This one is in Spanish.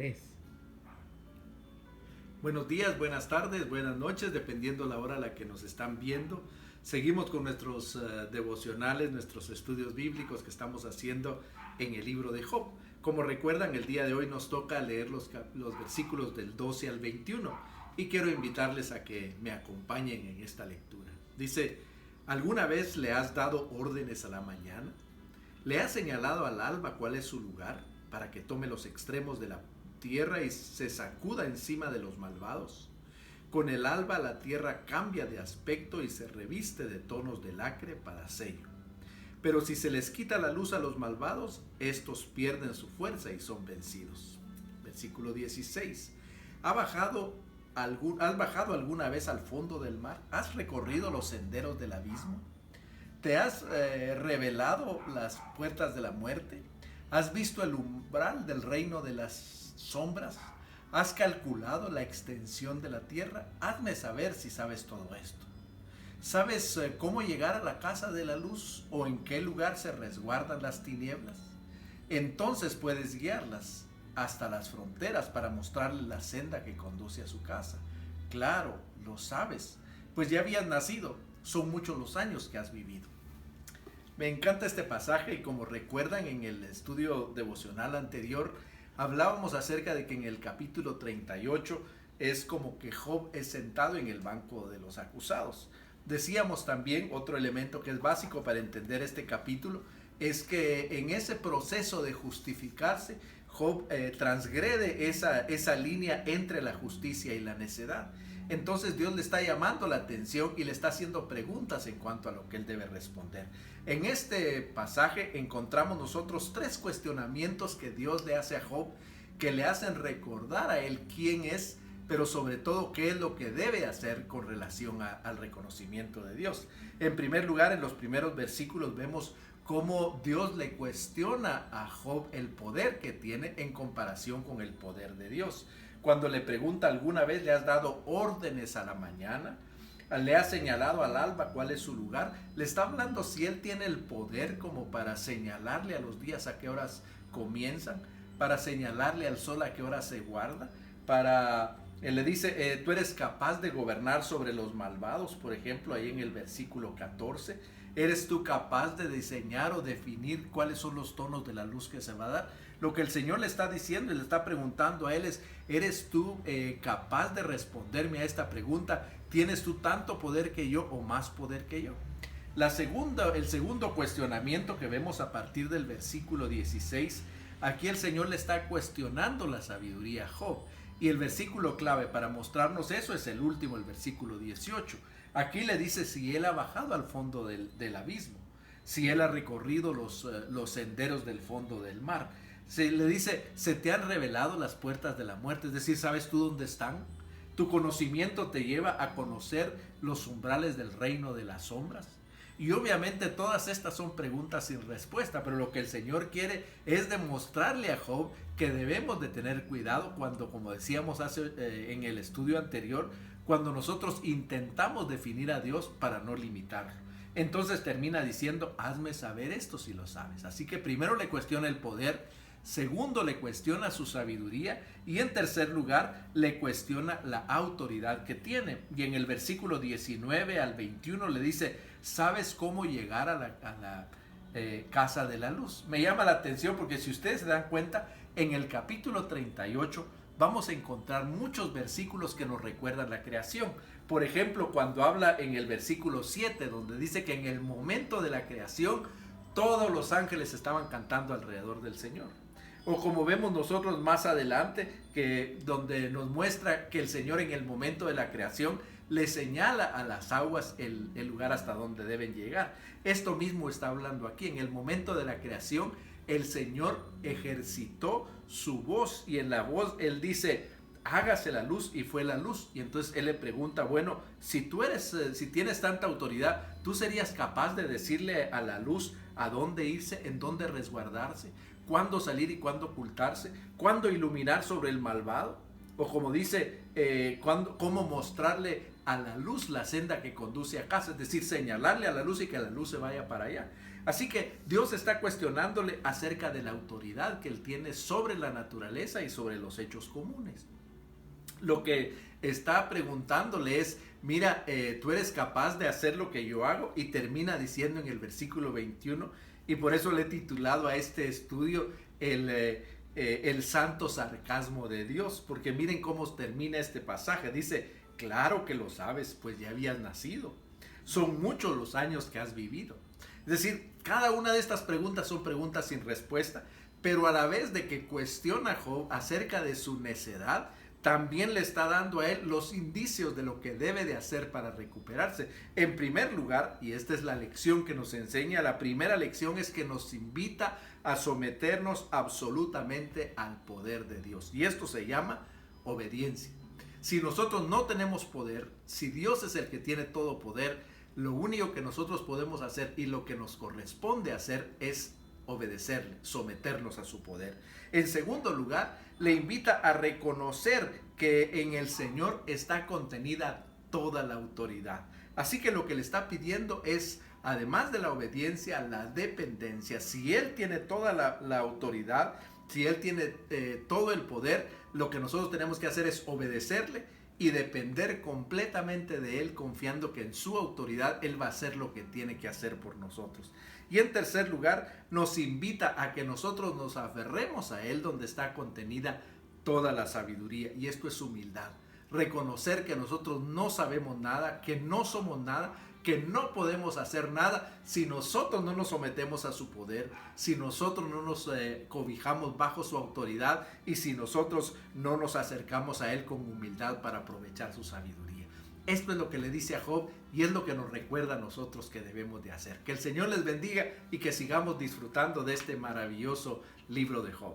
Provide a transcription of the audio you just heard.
3. Buenos días, buenas tardes, buenas noches, dependiendo la hora a la que nos están viendo. Seguimos con nuestros devocionales, nuestros estudios bíblicos que estamos haciendo en el libro de Job. Como recuerdan, el día de hoy nos toca leer los versículos del 12 al 21 y quiero invitarles a que me acompañen en esta lectura. Dice: ¿alguna vez le has dado órdenes a la mañana? ¿Le has señalado al alba cuál es su lugar para que tome los extremos de la tierra y se sacuda encima de los malvados? Con el alba la tierra cambia de aspecto y se reviste de tonos de lacre para sello. Pero si se les quita la luz a los malvados, estos pierden su fuerza y son vencidos. Versículo 16. ¿Has bajado alguna vez al fondo del mar? ¿Has recorrido los senderos del abismo? ¿Te has revelado las puertas de la muerte? ¿Has visto el umbral del reino de las sombras? ¿Has calculado la extensión de la tierra? Hazme saber si sabes todo esto. ¿Sabes cómo llegar a la casa de la luz o en qué lugar se resguardan las tinieblas? Entonces puedes guiarlas hasta las fronteras para mostrarles la senda que conduce a su casa. Claro, lo sabes, pues ya habías nacido, son muchos los años que has vivido. Me encanta este pasaje y como recuerdan en el estudio devocional anterior, hablábamos acerca de que en el capítulo 38 es como que Job es sentado en el banco de los acusados. Decíamos también, otro elemento que es básico para entender este capítulo, es que en ese proceso de justificarse, Job transgrede esa línea entre la justicia y la necedad. Entonces Dios le está llamando la atención y le está haciendo preguntas en cuanto a lo que él debe responder. En este pasaje encontramos nosotros tres cuestionamientos que Dios le hace a Job, que le hacen recordar a él quién es, pero sobre todo qué es lo que debe hacer con relación al reconocimiento de Dios. En primer lugar, en los primeros versículos vemos cómo Dios le cuestiona a Job el poder que tiene en comparación con el poder de Dios. Cuando le pregunta: ¿alguna vez le has dado órdenes a la mañana? ¿Le has señalado al alba cuál es su lugar? Le está hablando si él tiene el poder como para señalarle a los días a qué horas comienzan, para señalarle al sol a qué hora se guarda, él le dice, tú eres capaz de gobernar sobre los malvados, por ejemplo, ahí en el versículo 14. ¿Eres tú capaz de diseñar o definir cuáles son los tonos de la luz que se va a dar? Lo que el Señor le está diciendo y le está preguntando a él es: ¿eres tú capaz de responderme a esta pregunta? ¿Tienes tú tanto poder que yo o más poder que yo? El segundo cuestionamiento que vemos a partir del versículo 16, aquí el Señor le está cuestionando la sabiduría a Job. Y el versículo clave para mostrarnos eso es el último, el versículo 18. Aquí le dice si él ha bajado al fondo del abismo, si él ha recorrido los senderos del fondo del mar. Le dice, ¿se te han revelado las puertas de la muerte? Es decir, ¿sabes tú dónde están? ¿Tu conocimiento te lleva a conocer los umbrales del reino de las sombras? Y obviamente todas estas son preguntas sin respuesta, pero lo que el Señor quiere es demostrarle a Job que debemos de tener cuidado cuando, como decíamos en el estudio anterior, cuando nosotros intentamos definir a Dios para no limitarlo. Entonces termina diciendo, hazme saber esto si lo sabes. Así que primero le cuestiona el poder, segundo le cuestiona su sabiduría y en tercer lugar le cuestiona la autoridad que tiene. Y en el versículo 19 al 21 le dice, ¿sabes cómo llegar a la casa de la luz? Me llama la atención porque si ustedes se dan cuenta, en el capítulo 38 vamos a encontrar muchos versículos que nos recuerdan la creación. Por ejemplo, cuando habla en el versículo 7, donde dice que en el momento de la creación todos los ángeles estaban cantando alrededor del Señor. O como vemos nosotros más adelante, donde nos muestra que el Señor en el momento de la creación le señala a las aguas el lugar hasta donde deben llegar. Esto mismo está hablando aquí. En el momento de la creación, el Señor ejercitó su voz y en la voz Él dice, hágase la luz, y fue la luz. Y entonces Él le pregunta, bueno, si tienes tanta autoridad, ¿tú serías capaz de decirle a la luz a dónde irse, en dónde resguardarse, cuándo salir y cuándo ocultarse, cuándo iluminar sobre el malvado? O como dice, cómo mostrarle a la luz la senda que conduce a casa, es decir, señalarle a la luz y que la luz se vaya para allá. Así que Dios está cuestionándole acerca de la autoridad que él tiene sobre la naturaleza y sobre los hechos comunes. Lo que está preguntándole es, mira, tú eres capaz de hacer lo que yo hago, y termina diciendo en el versículo 21, y por eso le he titulado a este estudio el santo sarcasmo de Dios, porque miren cómo termina este pasaje. Dice, claro que lo sabes, pues ya habías nacido. Son muchos los años que has vivido. Es decir, cada una de estas preguntas son preguntas sin respuesta, pero a la vez de que cuestiona a Job acerca de su necedad, también le está dando a él los indicios de lo que debe de hacer para recuperarse. En primer lugar, y esta es la lección que nos enseña, la primera lección es que nos invita a someternos absolutamente al poder de Dios. Y esto se llama obediencia. Si nosotros no tenemos poder, si Dios es el que tiene todo poder, lo único que nosotros podemos hacer y lo que nos corresponde hacer es obedecerle, someternos a su poder. En segundo lugar, le invita a reconocer que en el Señor está contenida toda la autoridad. Así que lo que le está pidiendo es, además de la obediencia, la dependencia. Si Él tiene toda la autoridad, si Él tiene todo el poder, lo que nosotros tenemos que hacer es obedecerle y depender completamente de Él, confiando que en su autoridad Él va a hacer lo que tiene que hacer por nosotros. Y en tercer lugar, nos invita a que nosotros nos aferremos a Él, donde está contenida toda la sabiduría. Y esto es humildad. Reconocer que nosotros no sabemos nada, que no somos nada, que no podemos hacer nada si nosotros no nos sometemos a su poder, si nosotros no nos cobijamos bajo su autoridad y si nosotros no nos acercamos a Él con humildad para aprovechar su sabiduría. Esto es lo que le dice a Job y es lo que nos recuerda a nosotros que debemos de hacer. Que el Señor les bendiga y que sigamos disfrutando de este maravilloso libro de Job.